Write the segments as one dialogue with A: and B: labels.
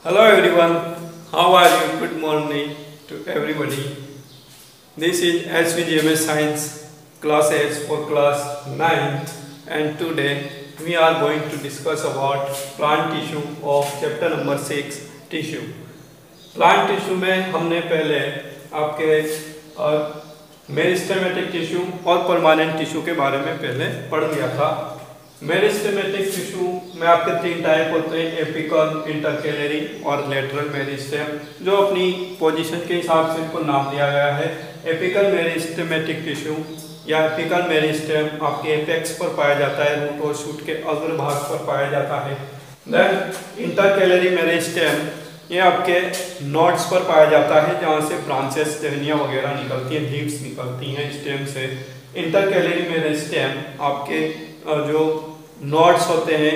A: Hello everyone, how are you? Good morning to everybody. This is SVGMS Science Class S for Class 9th and today we are going to discuss about plant tissue of chapter number 6 tissue. Plant tissue में हमने पहले आपके meristematic tissue और permanent tissue के बारे में पहले पढ़ लिया था। मेरिस्टेमेटिक टिश्यू में आपके तीन टाइप होते हैं, एपिकल, इंटरकैलरी और लेटरल मेरिस्टेम, जो अपनी पोजीशन के हिसाब से इनको नाम दिया गया है। एपिकल मेरिस्टेमेटिक टिश्यू या एपिकल मेरिस्टेम आपके एपेक्स पर पाया जाता है, रूट और शूट के अग्र भाग पर पाया जाता है। देन इंटरकैलरी मेरिस्टेम ये आपके नोड्स पर पाया जाता है, जहाँ से ब्रांचेस टहनियाँ वगैरह निकलती हैं, लीव्स निकलती हैं स्टेम से। इंटरकैलरी मेरिस्टेम आपके जो नोड्स होते हैं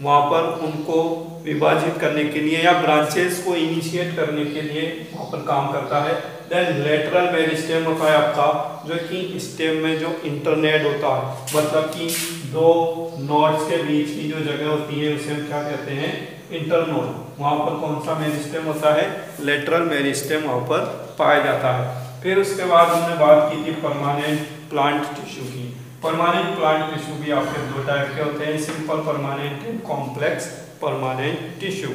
A: वहाँ पर उनको विभाजित करने के लिए या ब्रांचेस को इनिशिएट करने के लिए वहाँ पर काम करता है। देन लेटरल मेरिस्टेम होता है आपका, जो कि स्टेम में जो इंटरनेट होता है, मतलब कि दो नोड्स के बीच की जो जगह होती है उसे हम क्या कहते हैं, इंटरनोड। वहाँ पर कौन सा मेरिस्टेम होता है, लेटरल मेरिस्टेम वहाँ पर पाया जाता है। फिर उसके बाद हमने बात की थी परमानेंट प्लांट टिश्यू की। परमानेंट प्लांट टिश्यू भी आपके दो टाइप के होते हैं, simple permanent and complex permanent tissue.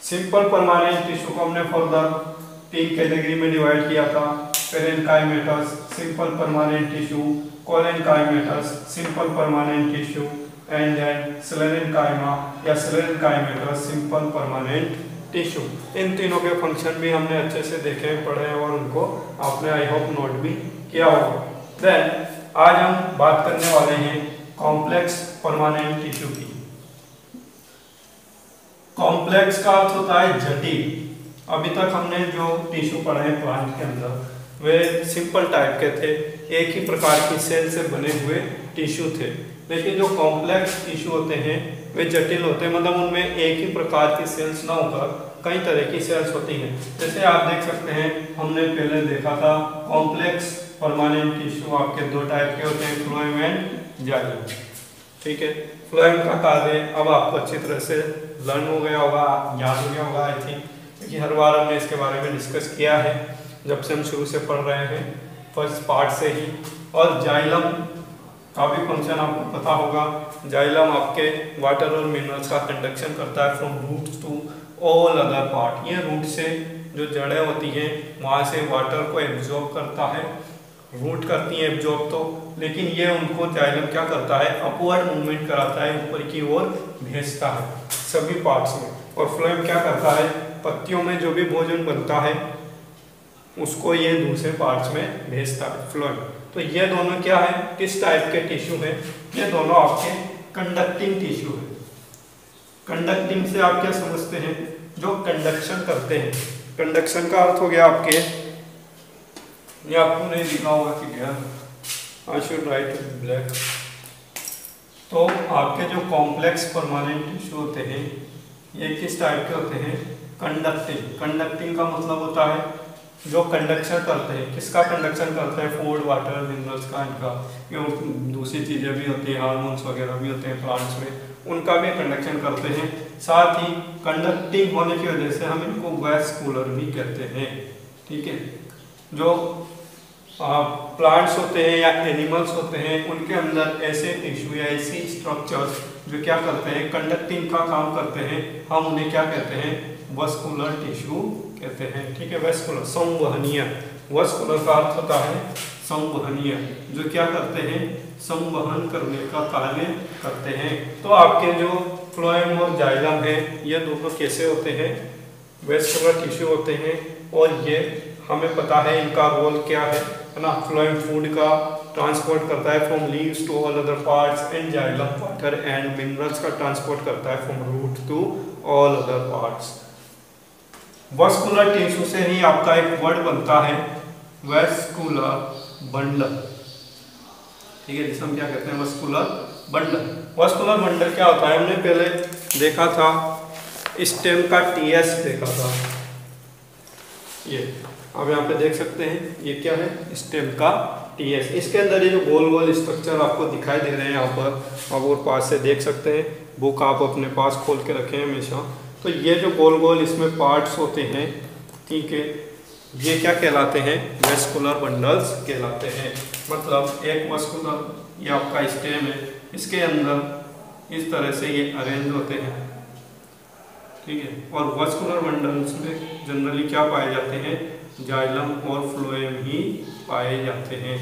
A: Simple permanent tissue को हमने फर्दर तीन कैटेगरी में डिवाइड किया था, parenchymatous, simple permanent tissue, collenchymatous, simple permanent tissue and then sclerenchyma या स्लेरेन्काइमेटस, सिंपल परमानेंट टिश्यू। इन तीनों के फंक्शन भी हमने अच्छे से देखे हैं, पढ़े हैं और उनको आपने आई होप नोट भी किया होगा। देन आज हम बात करने वाले हैं कॉम्प्लेक्स परमानेंट टिश्यू की। कॉम्प्लेक्स का अर्थ होता है जटिल। अभी तक हमने जो टिश्यू पढ़े हैं प्लांट के अंदर वे सिंपल टाइप के थे, एक ही प्रकार की सेल से बने हुए टिश्यू थे। लेकिन जो कॉम्प्लेक्स टिश्यू होते हैं वे जटिल होते हैं, मतलब उनमें एक ही प्रकार की सेल्स ना होकर कई तरह की सेल्स होती हैं। जैसे आप देख सकते हैं, हमने पहले देखा था कॉम्प्लेक्स परमानेंट टिश्यू आपके दो टाइप के होते हैं, फ्लोएम एंड जाइलम। ठीक है, फ्लोएम का कार्य अब आपको अच्छी तरह से लर्न हो गया होगा, याद हो गया होगा आई थिंक, क्योंकि हर बार हमने इसके बारे में डिस्कस किया है जब से हम शुरू से पढ़ रहे हैं, फर्स्ट पार्ट से ही। और जाइलम का भी फंक्शन आपको पता होगा। जाइलम आपके वाटर और मिनरल्स का कंडक्शन करता है from roots to all other part. ये रूट से जो जड़ें होती हैं वहाँ से वाटर को एब्जॉर्ब करता है, रूट करती है एब्जॉर्ब तो, लेकिन ये उनको जाइलम क्या करता है, अपवर्ड मूवमेंट कराता है, ऊपर की ओर भेजता है सभी पार्ट्स में। और फ्लोएम क्या करता है, पत्तियों में जो भी भोजन बनता है उसको ये दूसरे पार्ट्स में भेजता है फ्लोएम। तो ये दोनों क्या है, किस टाइप के टिश्यू हैं, ये दोनों आपके कंडक्टिंग टिश्यू है। कंडक्टिंग से आप क्या समझते हैं, जो कंडक्शन करते हैं। कंडक्शन का अर्थ हो गया आपके, ये आपको नहीं लिखा होगा कि क्या, आई शुड राइट ब्लैक। तो आपके जो कॉम्प्लेक्स परमानेंट टिश्यू होते हैं ये किस टाइप के होते हैं, कंडक्टिंग। कंडक्टिंग का मतलब होता है जो कंडक्शन करते हैं। किसका कंडक्शन करते हैं, फूड, वाटर, मिनरल्स का, इनका, क्योंकि दूसरी चीज़ें भी होती हैं, हार्मोन्स वगैरह भी होते हैं प्लांट्स में, उनका भी कंडक्शन करते हैं। साथ ही कंडक्टिंग होने की वजह से हम इनको वैस्कुलर भी कहते हैं। ठीक है, जो प्लांट्स होते हैं या एनिमल्स होते हैं उनके अंदर ऐसे टिश्यू या ऐसी स्ट्रक्चर्स जो क्या करते हैं, कंडक्टिंग का काम करते हैं, हम उन्हें क्या कहते हैं, वस्कुलर टिश्यू कहते हैं। ठीक है, वस्कुलर, संवहनीय। वस्कुलर का अर्थ होता है संवहनीय, जो क्या करते हैं, संवहन करने का कार्य करते हैं। तो आपके जो फ्लोएम और जाइलम है ये दोनों कैसे होते हैं, वस्कुलर टिश्यू होते हैं। और ये हमें पता है इनका रोल क्या है ना। फ्लोएम फूड का ट्रांसपोर्ट करता है from leaves to all other parts and xylem water and minerals का ट्रांसपोर्ट करता है from root to all other parts. Vascular tissue से ही आपका एक वर्ड बनता है, वस्कुलर बंडल। ठीक है, जिसे हम क्या कहते हैं, वस्कुलर बंडल। वस्कुलर बंडल क्या होता है, हमने पहले देखा था स्टेम का टीएस देखा था, ये अब यहाँ पे देख सकते हैं, ये क्या है, स्टेम का टीएस। इसके अंदर ये जो गोल गोल स्ट्रक्चर आपको दिखाई दे रहे हैं यहाँ पर, आप और पास से देख सकते हैं। बुक आप अपने पास खोल के रखें हमेशा, तो ये जो गोल गोल इसमें पार्ट्स होते हैं, ठीक है, ये क्या कहलाते हैं? वेस्कुलर बंडल्स कहलाते हैं। मतलब एक वेस्कुलर, ये आपका स्टेम है, इसके अंदर इस तरह से ये अरेंज होते हैं, ठीक है। और वेस्कुलर बंडल्स में जनरली क्या पाए जाते हैं? जाइलम और फ्लोएम ही पाए जाते हैं,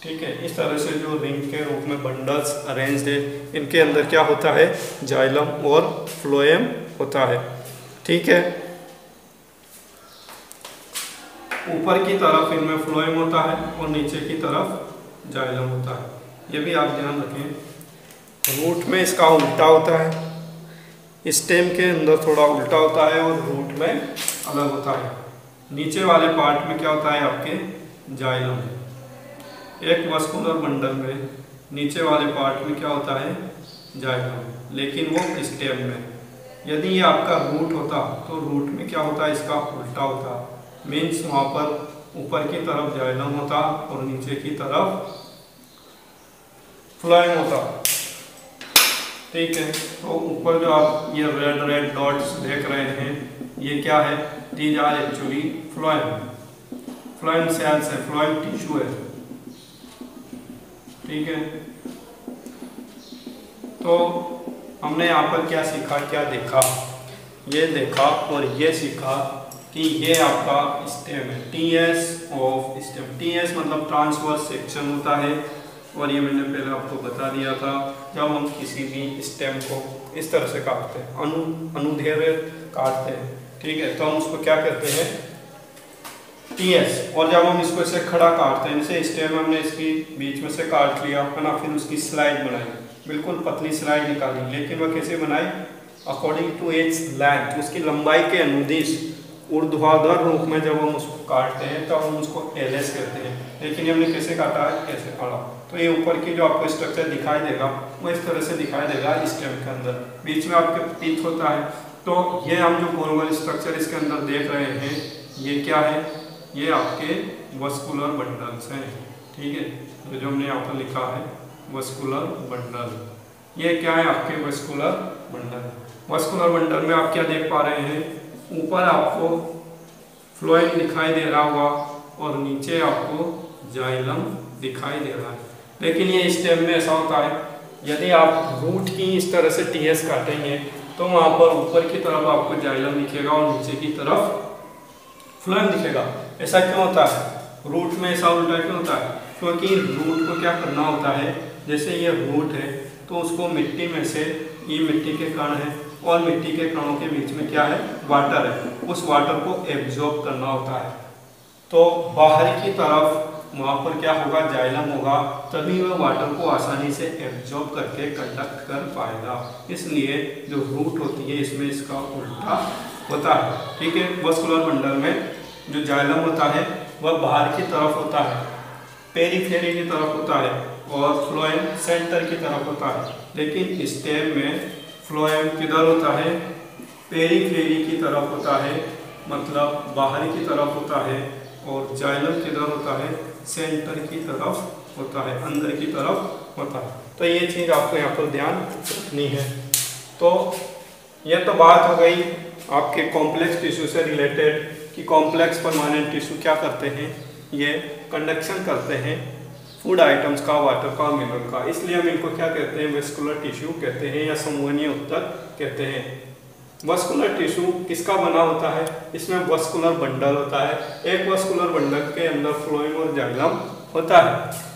A: ठीक है। इस तरह से जो रिंग के रूप में बंडल्स अरेंज्ड है, इनके अंदर क्या होता है? जाइलम और फ्लोएम होता है, ठीक है। ऊपर की तरफ इनमें फ्लोएम होता है और नीचे की तरफ जाइलम होता है। ये भी आप ध्यान रखें। रूट में इसका उल्टा होता है, स्टेम के अंदर थोड़ा उल्टा होता है और रूट में अलग होता है। नीचे वाले पार्ट में क्या होता है? आपके जाइलम है। एक वेस्कुलर बंडल में नीचे वाले पार्ट में क्या होता है? जाइलम, लेकिन वो स्टेम में। यदि ये आपका रूट होता तो रूट में क्या होता है? इसका उल्टा होता। मीन्स वहाँ पर ऊपर की तरफ जाइलम होता और नीचे की तरफ फ्लोएम होता, ठीक है। तो ऊपर जो आप ये रेड रेड डॉट्स देख रहे हैं, ये क्या है? These are actually phloem, phloem cells है, फ्लोएम टिश्यू है, ठीक है। तो हमने यहाँ पर क्या सीखा, क्या देखा? ये देखा और ये सीखा कि ये आपका स्टेम है, टीएस ऑफ स्टेम। टीएस मतलब ट्रांसवर्स सेक्शन होता है, और ये मैंने पहले आपको बता दिया था। जब हम किसी भी स्टेम को इस तरह से काटते हैं, अनुदैर्ध्य काटते हैं, ठीक है, तो हम उसको क्या कहते हैं? टीएस। और जब हम इसको ऐसे खड़ा काटते हैं, जैसे स्टेम हमने इसकी बीच में से काट लिया है ना, फिर उसकी स्लाइड बनाई, बिल्कुल पतली स्लाइड निकाली, लेकिन वह कैसे बनाई? अकॉर्डिंग टू इट्स लेंथ, उसकी लंबाई के अनुदिश ऊर्ध्वाधर रूप में जब हम उसको काटते हैं तो हम उसको एलएस कहते हैं। लेकिन हमने कैसे काटा है? कैसे काटा? तो ये ऊपर की जो आपको स्ट्रक्चर दिखाई देगा वो इस तरह से दिखाई देगा स्टेम के अंदर, बीच में आपके टीथ होता है। तो ये हम जो गोल गोल स्ट्रक्चर इसके अंदर देख रहे हैं, ये क्या है? ये आपके वेस्कुलर बंडल्स हैं, ठीक है। जो हमने यहाँ पर लिखा है वेस्कुलर बंडल, ये क्या है? आपके वेस्कुलर बंडल। वेस्कुलर बंडल में आप क्या देख पा रहे हैं? ऊपर आपको फ्लोएम दिखाई दे रहा होगा और नीचे आपको जाइलम दिखाई दे रहा है। लेकिन ये स्टेम में ऐसा होता है, यदि आप रूट की इस तरह से टीएस काटेंगे तो वहाँ पर ऊपर की तरफ आपको जाइलम दिखेगा और नीचे की तरफ फ्लोएम दिखेगा। ऐसा क्यों होता है? रूट में ऐसा उल्टा क्यों होता है? क्योंकि रूट को क्या करना होता है? जैसे ये रूट है तो उसको मिट्टी में से, ये मिट्टी के कण है और मिट्टी के कणों के बीच में क्या है? वाटर है। उस वाटर को एब्जॉर्ब करना होता है। तो बाहर की तरफ वहाँ पर क्या होगा? जाइलम होगा, तभी वह वाटर को आसानी से एब्जॉर्ब करके कंडक्ट कर पाएगा। इसलिए जो रूट होती है इसमें इसका उल्टा होता है, ठीक है। वेस्कुलर बंडल में जो जाइलम होता है वह बाहर की तरफ होता है, पेरिफेरी की तरफ होता है, और फ्लोएम सेंटर की तरफ होता है। लेकिन स्टेम में फ्लोएम किधर होता है? पेरिफेरी की तरफ होता है, मतलब बाहर की तरफ होता है, और जाइलम किधर होता है? सेंटर की तरफ होता है, अंदर की तरफ होता है। तो ये चीज़ आपको यहाँ पर ध्यान रखनी है। तो ये तो बात हो गई आपके कॉम्प्लेक्स टिश्यू से रिलेटेड कि कॉम्प्लेक्स परमानेंट टिश्यू क्या करते हैं? ये कंडक्शन करते हैं फूड आइटम्स का, वाटर का, मिनरल का। इसलिए हम इनको क्या कहते हैं? वेस्कुलर टिश्यू कहते हैं या संवहनीय उत्तक कहते हैं। वेस्कुलर टिश्यू किसका बना होता है? इसमें वेस्कुलर बंडल होता है। एक वेस्कुलर बंडल के अंदर फ्लोएम और जाइलम होता है।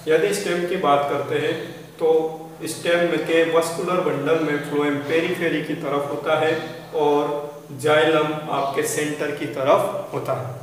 A: यदि स्टेम की बात करते हैं तो स्टेम के वेस्कुलर बंडल में फ्लोएम पेरिफेरी की तरफ होता है और जाइलम आपके सेंटर की तरफ होता है।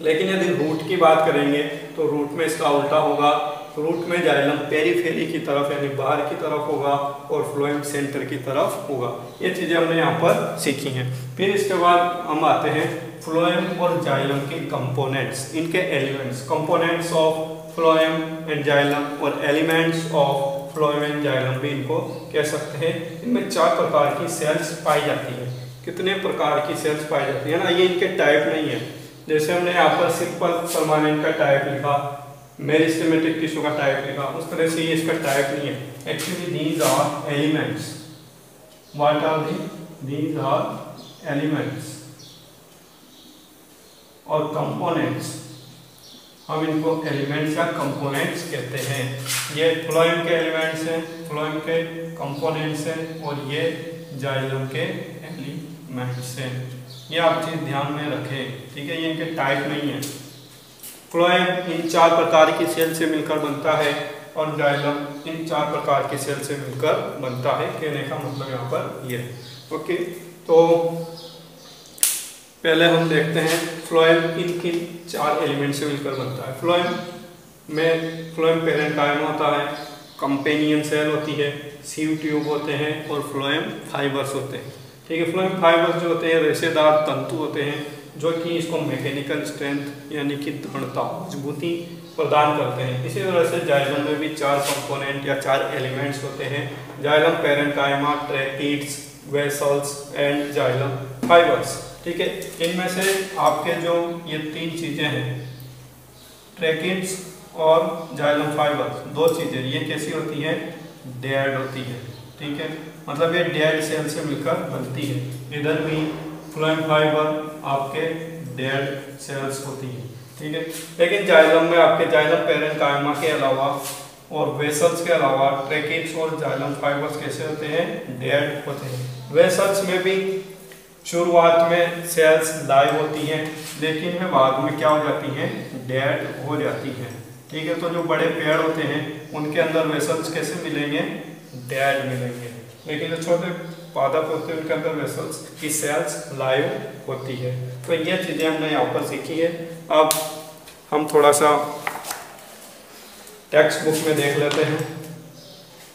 A: लेकिन यदि रूट की बात करेंगे तो रूट में इसका उल्टा होगा। रूट में जाइलम पेरिफेरी की तरफ यानी बाहर की तरफ होगा और फ्लोएम सेंटर की तरफ होगा। ये चीज़ें हमने यहाँ पर सीखी हैं। फिर इसके बाद हम आते हैं फ्लोएम और जाइलम के कंपोनेंट्स, इनके elements. Components of phloem and xylem और elements of phloem and xylem भी इनको कह सकते हैं। इनमें 4 प्रकार की सेल्स पाई जाती हैं। कितने प्रकार की सेल्स पाई जाती है ना, ये इनके टाइप नहीं है। जैसे हमने यहाँ पर सिंपल परमानेंट का टाइप लिखा, मेरिस्टेमेटिक टिश्यू का टाइप लिखा, उस तरह से ये इसका टाइप नहीं है। Actually these are elements. What are the these are elements और कंपोनेंट्स, हम इनको एलिमेंट्स या कंपोनेंट्स कहते हैं। ये फ्लोएम के एलिमेंट्स हैं, फ्लोएम के कंपोनेंट्स हैं और ये जाइलम के एलिमेंट्स हैं। ये आप चीज ध्यान में रखें, ठीक है। ये इनके टाइप नहीं है। फ्लोएम इन 4 प्रकार की सेल से मिलकर बनता है और जाइलम इन 4 प्रकार की सेल से मिलकर बनता है। कहने का मतलब यहाँ पर ये है। ओके, तो पहले हम देखते हैं फ्लोएम इन किन 4 एलिमेंट से मिलकर बनता है। फ्लोएम पेरेंकाइम होता है, कंपेनियन सेल होती है, सीव ट्यूब होते हैं और फ्लोएम फाइबर्स होते हैं, ठीक है। फ्लोएम फाइबर्स जो होते हैं रेशेदार तंतु होते हैं जो कि इसको मैकेनिकल स्ट्रेंथ यानी कि दृढ़ता, मजबूती प्रदान करते हैं। इसी तरह से जाइलम में भी 4 कंपोनेंट या 4 एलिमेंट्स होते हैं। Xylem parenchyma, tracheids, vessels and xylem fibres, ठीक है। इनमें से आपके जो ये 3 चीजें हैं, ट्रैकिड्स और जाइलम फाइबर्स, 2 चीजें, ये कैसी होती है? डेड होती है, ठीक है। मतलब ये डेड सेल से मिलकर बनती है। इधर भी फ्लोएम फाइबर आपके डेड सेल्स होती है, ठीक है। लेकिन जाइलम में आपके जाइलम पेरेंकाइमा के अलावा और वेसल्स के अलावा ट्रैकिड्स और जाइलम फाइबर्स कैसे होते हैं? डेड होते हैं। वेसल्स में भी शुरुआत में सेल्स लाइव होती हैं, लेकिन वे बाद में क्या हो जाती हैं? डेड हो जाती हैं, ठीक है। तो जो बड़े पेड़ होते हैं उनके अंदर वेसल्स कैसे मिलेंगे? डेड मिलेंगे। लेकिन जो छोटे पादप होते हैं उनके अंदर वेसल्स की सेल्स लाइव होती है। तो ये चीजें हमने यहाँ पर सीखी है। अब हम थोड़ा सा टेक्स्ट बुक में देख लेते हैं।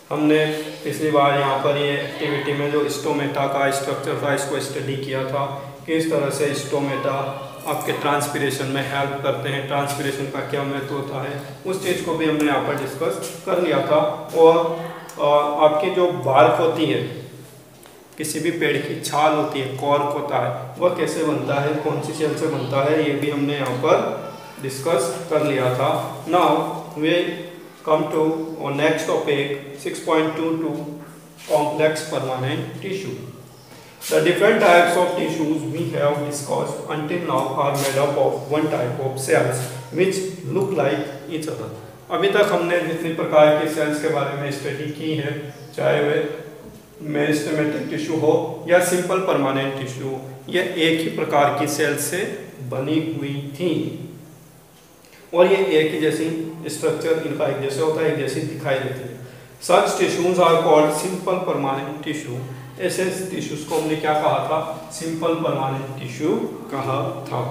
A: हमने पिछली बार यहाँ पर ये एक्टिविटी में जो स्टोमेटा का स्ट्रक्चर था इसको स्टडी किया था, किस तरह से स्टोमेटा आपके ट्रांसपिरेशन में हेल्प करते हैं, ट्रांसपिरेशन का क्या महत्व होता है, उस चीज़ को भी हमने यहाँ पर डिस्कस कर लिया था। और आपकी जो बार्क होती है, किसी भी पेड़ की छाल होती है, कॉर्क होता है, वह कैसे बनता है, कौन सी सेल से बनता है, ये भी हमने यहाँ पर डिस्कस कर लिया था। Now we come to our next topic 6.22 complex permanent tissue. The different types of tissues we have discussed until now are made up of one type of cells which look like each other. अभी तक हमने जितनी प्रकार के sales के बारे में study की है, चाहे वे मेरिस्टेमेटिक टिश्यू हो या सिंपल परमानेंट टिश्यू, ये एक ही प्रकार की सेल से बनी हुई थी और ये एक ही जैसी स्ट्रक्चर इनका एक जैसे होता है, एक जैसी दिखाई देती है। Such tissues are called simple permanent tissue. ऐसे टिश्यूज को हमने क्या कहा था? सिंपल परमानेंट टिश्यू कहा था।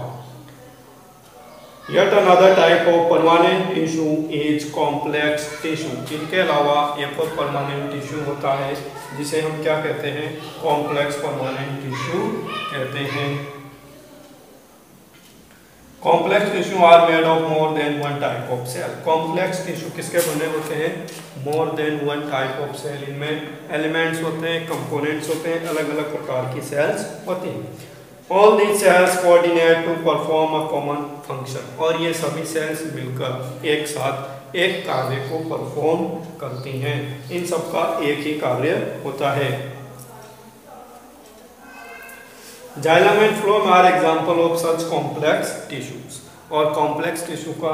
A: Yet another type of permanent tissue is complex tissue. इनके अलावा एक और परमानेंट टिश्यू होता है जिसे हम क्या कहते हैं? कॉम्प्लेक्स परमानेंट टिश्यू कहते हैं। Complex tissue are made of more than one type of cell. Complex tissue किसके बने होते हैं? More than one type of cell. इनमें एलिमेंट्स होते हैं, कंपोनेंट्स होते हैं, अलग अलग प्रकार की सेल्स होती हैं। All these cells coordinate to perform a common function. और ये सभी सेल्स मिलकर एक साथ एक कार्य को परफॉर्म करती हैं। इन सब का एक ही कार्य होता है। Xylem and phloem are example of such complex tissues. और कॉम्प्लेक्स टिश्यू का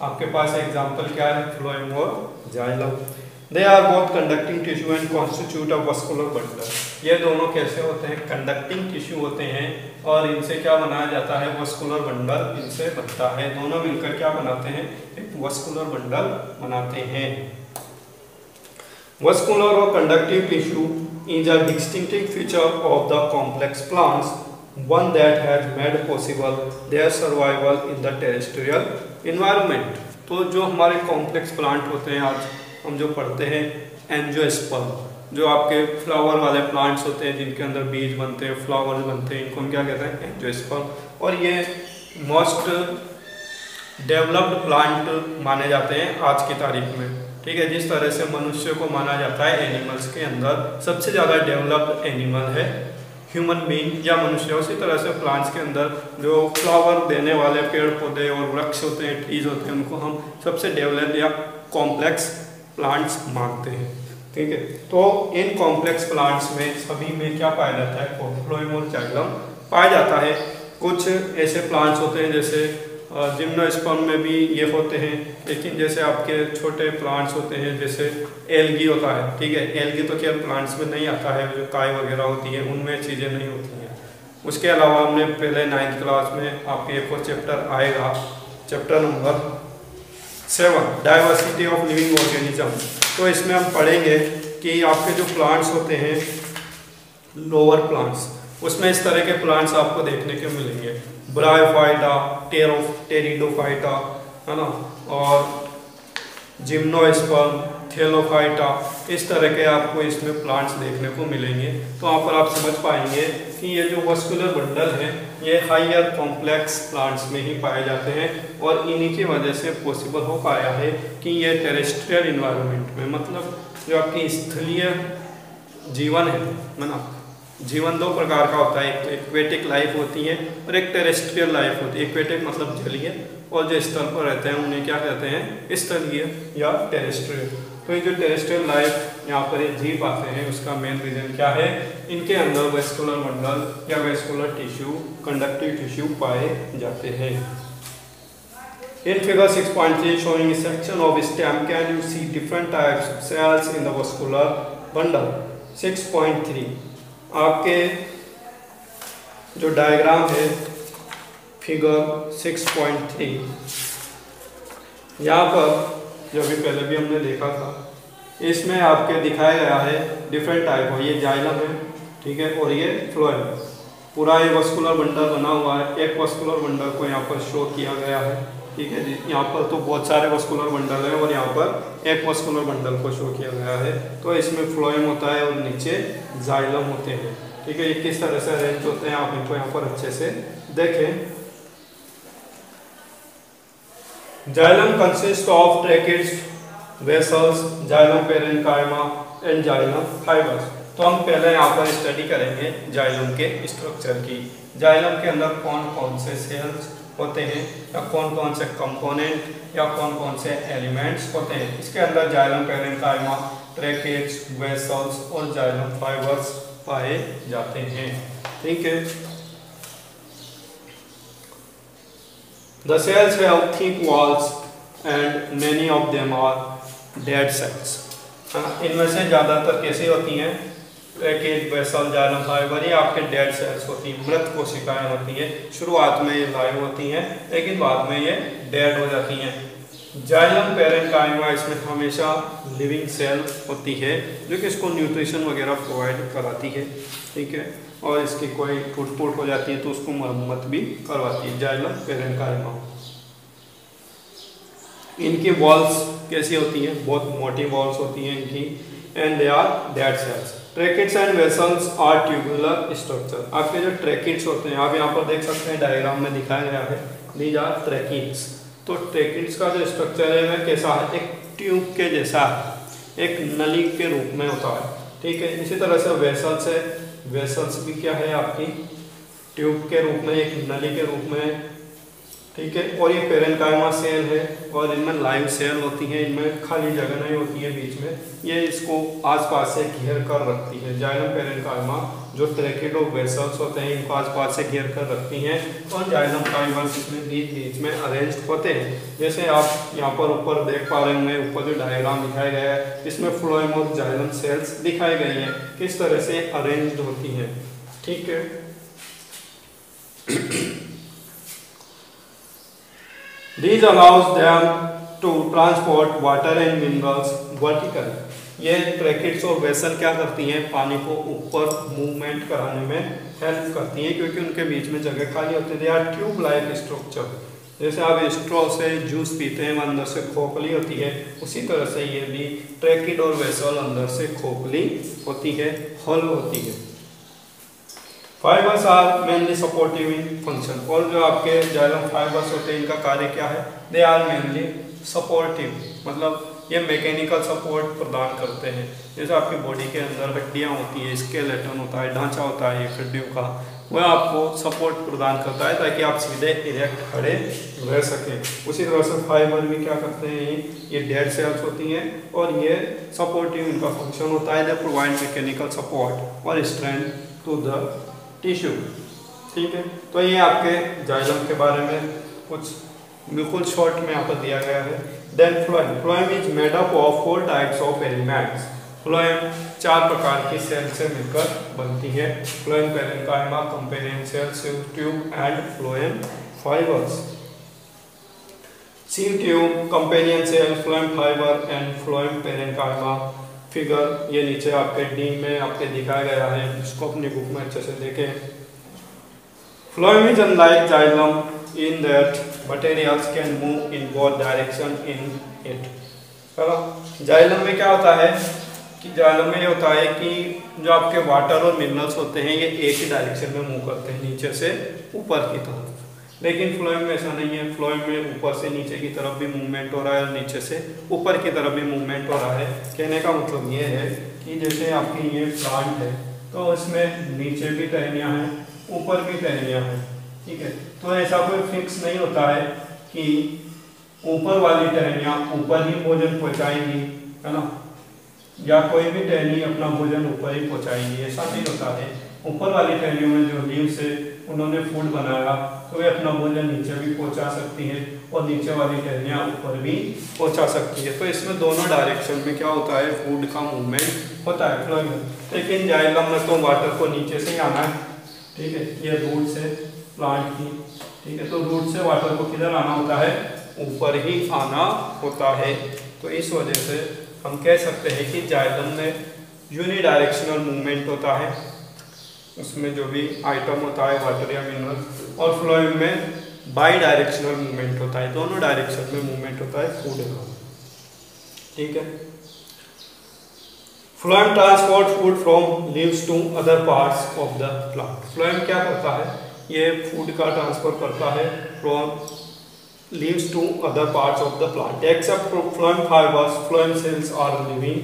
A: आपके पास एग्जाम्पल क्या है? फ्लोएम और xylem. They are both conducting tissue and constitute a vascular bundle. ये दोनों कैसे होते हैं? कंडक्टिंग टिश्यू होते हैं और इनसे क्या बनाया जाता है? वस्कुलर बंडल इनसे बनता है। दोनों मिलकर क्या बनाते हैं? एक वस्कुलर बंडल बनाते हैं। वस्कुलर और conductive tissue is a distinctive feature of the complex plants, one that has made possible their survival in the terrestrial environment. तो जो हमारे कॉम्प्लेक्स प्लांट होते हैं, आज हम जो पढ़ते हैं एंजियोस्पर्म, जो आपके फ्लावर वाले प्लांट्स होते हैं जिनके अंदर बीज बनते हैं, फ्लावर बनते हैं, इनको हम क्या कहते हैं? एंजियोस्पर्म। और ये मोस्ट डेवलप्ड प्लांट माने जाते हैं आज की तारीख में, ठीक है। जिस तरह से मनुष्य को माना जाता है एनिमल्स के अंदर सबसे ज़्यादा डेवलप्ड एनिमल है ह्यूमन बीइंग या मनुष्य, उसी तरह से प्लांट्स के अंदर जो फ्लावर देने वाले पेड़ पौधे और वृक्ष होते हैं, ट्रीज होते हैं, उनको हम सबसे डेवलप्ड या कॉम्प्लेक्स प्लांट्स मानते हैं। ठीक है। तो इन कॉम्प्लेक्स प्लांट्स में सभी में क्या पाया जाता है, फ्लोएम और जाइलम पाया जाता है। कुछ ऐसे प्लांट्स होते हैं जैसे जिम्नोस्पर्म में भी ये होते हैं, लेकिन जैसे आपके छोटे प्लांट्स होते हैं जैसे एल्गी होता है, ठीक है। एल्गी तो केवल प्लांट्स में नहीं आता है, जो काय वगैरह होती है उनमें चीज़ें नहीं होती हैं। उसके अलावा हमने पहले 9th क्लास में आपके एक और चैप्टर आएगा, chapter number 7 diversity of living organism. तो इसमें हम पढ़ेंगे कि आपके जो प्लांट्स होते हैं लोअर प्लांट्स, उसमें इस तरह के प्लांट्स आपको देखने को मिलेंगे, ब्रायोफाइटा, टेरिडोफाइटा, है ना, और जिम्नोस्पर्म, थैलोफाइटा, इस तरह के आपको इसमें प्लांट्स देखने को मिलेंगे। तो वहाँ पर आप समझ पाएंगे कि ये जो वस्कुलर बंडल है ये हायर कॉम्प्लेक्स प्लांट्स में ही पाए जाते हैं, और इन्हीं की वजह से पॉसिबल हो पाया है कि ये टेरेस्ट्रियल इन्वायरमेंट में, मतलब जो आपकी स्थलीय जीवन है ना, जीवन दो प्रकार का होता है, एक एक्वेटिक लाइफ होती है और एक टेरेस्ट्रियल लाइफ होती है। एक्वेटिक मतलब जलीय, और जो स्थल पर रहते हैं उन्हें क्या कहते हैं, स्थलीय या टेरेस्ट्रियल। तो ये जो टेरेस्ट्रियल लाइफ यहाँ पर ये जी पाते हैं उसका मेन रीजन क्या है, इनके अंदर वेस्कुलर बंडल या वेस्कुलर टिश्यू, कंडक्टिव टिश्यू पाए जाते हैं। In figure 6.3 showing a section of stem, can you see different types of cells in the vascular bundle? 6.3 आपके जो डायग्राम है फिगर 6.3, यहाँ पर जो अभी पहले भी हमने देखा था, इसमें आपके दिखाया गया है डिफरेंट टाइप हो, ये जाइलम है, ठीक है, और ये फ्लोएम। पूरा ये वस्कुलर बंडल बना हुआ है, एक वस्कुलर बंडल को यहाँ पर शो किया गया है, ठीक है जी। यहाँ पर तो बहुत सारे वस्कुलर बंडल हैं और यहाँ पर एक वस्कुलर बंडल को शो किया गया है। तो इसमें फ्लोएम होता है और नीचे जाइलम होते हैं, ठीक है। ये किस तरह से अरेंज होते हैं आप इनको यहाँ पर अच्छे से देखें। Xylem consist of tracheids, vessels, xylem parenchyma and xylem fibres. तो हम पहले यहाँ पर स्टडी करेंगे जाइलम के स्ट्रक्चर की। जाइलम के अंदर कौन कौन से सेल्स होते हैं, या कौन कौन से कंपोनेंट या कौन कौन से एलिमेंट्स होते हैं। इसके अंदर जाइलम पेरेन्काइमा, ट्रैकिड्स, वेसल्स और जाइलम फाइबर्स पाए जाते हैं, ठीक है। The cells have thick walls and many of them are dead cells. इनमें से ज़्यादातर कैसी होती हैं, ट्रैकिड, वेसल, जाइलम फाइबर, ये आपके डेड सेल्स होती हैं, मृत कोशिकाएं होती हैं। शुरुआत में ये लाइव होती हैं लेकिन बाद में ये डेड हो जाती हैं। जाइलम पेरेन्काइमा, इसमें हमेशा लिविंग सेल होती है जो कि इसको न्यूट्रिशन वगैरह प्रोवाइड कराती है, ठीक है, और इसकी कोई टूट फूट हो जाती है तो उसको मरम्मत भी करवाती है जाइलम पेरेन्काइमा। इनकी वॉल्स कैसी होती हैं, बहुत मोटी वॉल्स होती हैं इनकी, and they are dead cells. Tracheids and vessels are tubular structure. आपके जो ट्रैकिड्स होते हैं, आप यहाँ पर देख सकते हैं डायग्राम में दिखाया गया है, दीज आर ट्रैकिड्स। तो ट्रैकिड्स का जो स्ट्रक्चर है वह कैसा है, एक ट्यूब के जैसा है, एक नली के रूप में होता है, ठीक है। इसी तरह से वेसल्स है, वेसल्स भी क्या है आपकी ट्यूब के रूप में, एक नली के रूप में, ठीक है। और ये पेरेन्काइमा सेल है और इनमें लाइव सेल होती है, इनमें खाली जगह नहीं होती है बीच में, ये इसको आसपास से घेर कर रखती है। जाइलम पेरेन्काइमा जो ट्रैकिड और वेसल्स होते हैं इनको आसपास से घेर कर रखती हैं, और जाइलम फाइबर्स इसमें बीच में अरेंज होते हैं। जैसे आप यहाँ पर ऊपर देख पा रहे होंगे, ऊपर जो डायग्राम दिखाया गया है इसमें फ्लोएम और जाइलम सेल्स दिखाई गई हैं, किस तरह से अरेंज होती हैं, ठीक है। These allows them to transport water and minerals vertically। ये ट्रैकिड्स और वेसल क्या करती हैं, पानी को ऊपर मूवमेंट कराने में हेल्प करती हैं, क्योंकि उनके बीच में जगह खाली होती है। They are tube like structure. जैसे आप स्ट्रॉ से जूस पीते हैं, वो अंदर से खोखली होती है, उसी तरह से ये भी ट्रैकिड और वेसल अंदर से खोखली होती है, हॉल होती है। Fibres are mainly supportive in function. और जो आपके जाइलम फाइबर्स होते हैं इनका कार्य क्या है, दे आर मेनली सपोर्टिव, मतलब ये मैकेनिकल सपोर्ट प्रदान करते हैं। जैसे आपकी बॉडी के अंदर हड्डियाँ होती है, स्केलेटन होता है, ढांचा होता है हड्डियों का, वह आपको सपोर्ट प्रदान करता है ताकि आप सीधे इरेक्ट खड़े रह सकें। उसी तरह से फाइबर भी क्या करते हैं, ये डेड सेल्स होती हैं और ये सपोर्टिव इनका फंक्शन होता है। दे प्रोवाइड मैकेनिकल सपोर्ट और स्ट्रेंथ टू द टिश्यू। ठीक है, तो ये आपके जाइलम के बारे में कुछ बिल्कुल शॉर्ट में यहाँ पर दिया गया है। Then phloem, phloem is made up of 4 types of elements. Phloem 4 प्रकार की सेल से मिलकर बनती है। Phloem parenchyma, companion cell, sieve tube and phloem fibres. Sieve tube, companion cell, phloem fibre and phloem parenchyma. Figure ये नीचे आपके D में आपके दिखाया गया है, इसको अपनी बुक में अच्छे से देखें। Phloem is unlike xylem in that materials can move in both direction in it। चलो, जाइलम में क्या होता है कि जाइलम में ये होता है कि जो आपके वाटर और मिनरल्स होते हैं ये एक ही डायरेक्शन में मूव करते हैं, नीचे से ऊपर की तरफ। लेकिन फ्लोएम में ऐसा नहीं है। फ्लोएम में ऊपर से नीचे की तरफ भी मूवमेंट हो रहा है और नीचे से ऊपर की तरफ भी मूवमेंट हो रहा है। कहने का मतलब ये है कि जैसे आपकी ये प्लांट है तो इसमें नीचे भी टहनियाँ हैं, ऊपर भी टहनियाँ हैं। ठीक है, तो ऐसा कोई फिक्स नहीं होता है कि ऊपर वाली टहनियाँ ऊपर ही भोजन पहुँचाएंगी, है ना, या कोई भी टहनी अपना भोजन ऊपर ही पहुँचाएंगी, ऐसा नहीं होता है। ऊपर वाली टहनियों में जो लीव से उन्होंने फूड बनाया तो वे अपना भोजन नीचे भी पहुँचा सकती है और नीचे वाली टहनियाँ ऊपर भी पहुँचा सकती है। तो इसमें दोनों डायरेक्शन में क्या होता है, फूड का मूवमेंट होता है फ्लोएम में। लेकिन जाइलम में तो वाटर को नीचे से ही आना है। ठीक है, ये रूट से प्लांट की, ठीक है, तो रूट से वाटर को किधर आना होता है, ऊपर ही आना होता है। तो इस वजह से हम कह सकते हैं कि जाइलम में यूनिडायरेक्शनल मूवमेंट होता है, उसमें जो भी आइटम होता है वाटर या मिनरल, और फ्लोएम में बाई डायरेक्शनल मूवमेंट होता है, दोनों डायरेक्शन में मूवमेंट होता है फूड का। ठीक है, phloem transport food from leaves to other parts of the plant. Phloem क्या करता है, ये फूड का ट्रांसफर करता है from leaves to other parts of the plant. Except phloem fibres, phloem cells are living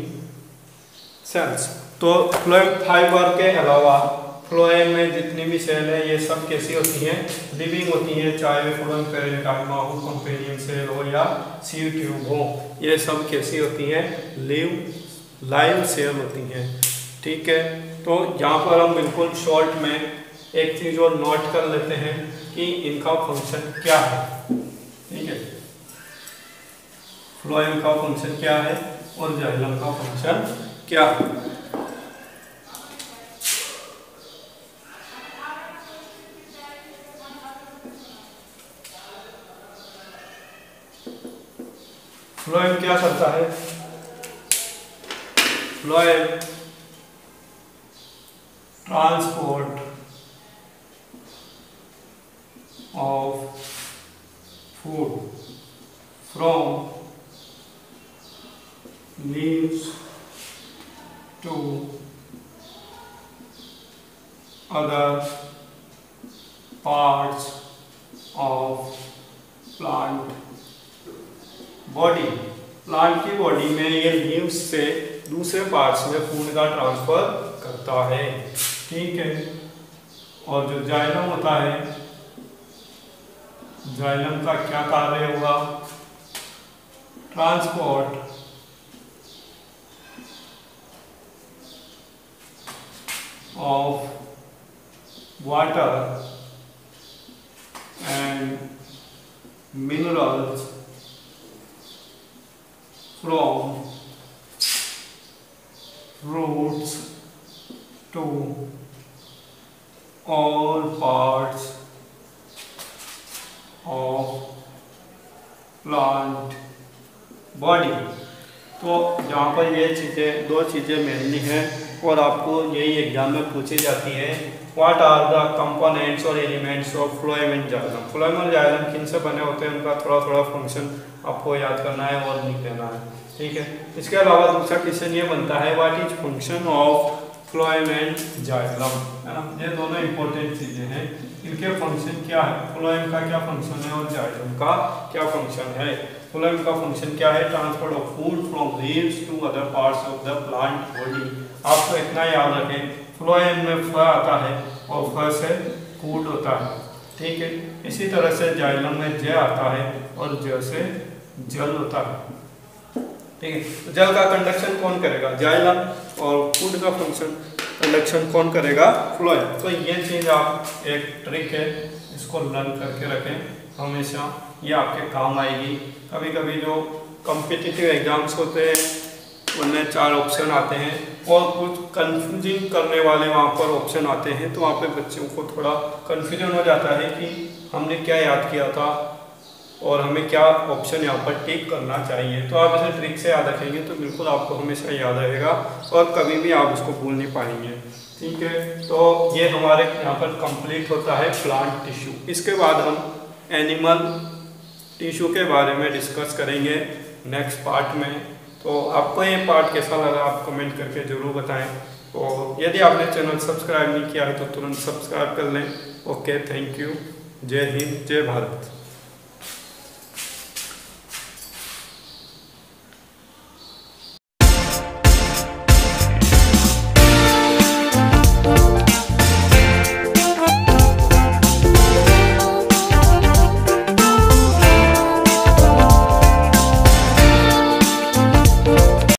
A: cells. तो फ्लोएम फाइबर के अलावा फ्लोएम में जितनी भी सेल है ये सब कैसी होती हैं, लिविंग होती हैं, चाहे वे फ्लोएम पैरेन्काइमा हो, कंपेनियन सेल हो या सीव ट्यूब हो, ये सब कैसी होती हैं, लाइव सेल होती हैं। ठीक है, तो यहाँ पर हम बिल्कुल शॉर्ट में एक चीज और नोट कर लेते हैं कि इनका फंक्शन क्या है। ठीक है, फ्लोएम का फंक्शन क्या है और जाइलम का फंक्शन क्या है। फ्लोएम क्या करता है, phloem transport of food from leaves to other parts of plant body। Plant की बॉडी में ये लीव्स से दूसरे पार्ट्स में फूड का ट्रांसफर करता है। ठीक है, और जो जाइलम होता है, जाइलम का क्या कार्य होगा, transport of water and minerals from roots to all parts of plant body। तो यहाँ पर ये चीज़ें, दो चीज़ें मेनली हैं और आपको यही एग्जाम में पूछी जाती है। व्हाट आर द कंपोनेंट्स और elements of phloem and xylem. Phloem और जाइलम किन से बने होते हैं, उनका थोड़ा थोड़ा फंक्शन आपको याद करना है और लिख लेना है। ठीक है, इसके अलावा दूसरा क्वेश्चन ये बनता है, what is function of phloem and xylem, है ना। ये दोनों इंपॉर्टेंट चीज़ें हैं, इनके फंक्शन क्या है, फ्लोएम का क्या फंक्शन है और जाइलम का क्या फंक्शन है। फ्लोएम का फंक्शन क्या है? Transport of food from leaves to other parts of the plant body. आपको इतना याद रखें, फ्लोएम में फ आता है और फ से फूड होता है, ठीक है। इसी तरह से जाइलम में ज आता है और ज से जल होता है, ठीक है। तो जल का कंडक्शन कौन करेगा? जाइलम। और फूड का फंक्शन कंडक्शन कौन करेगा? फ्लोएम। तो ये चीज़ आप एक ट्रिक है, इसको लर्न करके रखें हमेशा, ये आपके काम आएगी। कभी कभी जो कॉम्पिटिटिव एग्जाम्स होते हैं उनमें 4 ऑप्शन आते हैं और कुछ कंफ्यूजिंग करने वाले वहाँ पर ऑप्शन आते हैं, तो वहाँ पे बच्चों को थोड़ा कन्फ्यूजन हो जाता है कि हमने क्या याद किया था और हमें क्या ऑप्शन यहाँ पर टिक करना चाहिए। तो आप इसे ट्रिक से याद रखेंगे तो बिल्कुल आपको हमेशा याद रहेगा और कभी भी आप इसको भूल नहीं पाएंगे, ठीक है। तो ये हमारे यहाँ पर कंप्लीट होता है प्लांट टिश्यू। इसके बाद हम एनिमल टिश्यू के बारे में डिस्कस करेंगे नेक्स्ट पार्ट में। तो आपको ये पार्ट कैसा लगा आप कमेंट करके ज़रूर बताएं। और यदि आपने चैनल सब्सक्राइब नहीं किया है तो तुरंत सब्सक्राइब कर लें। Okay, thank you. जय हिंद, जय भारत।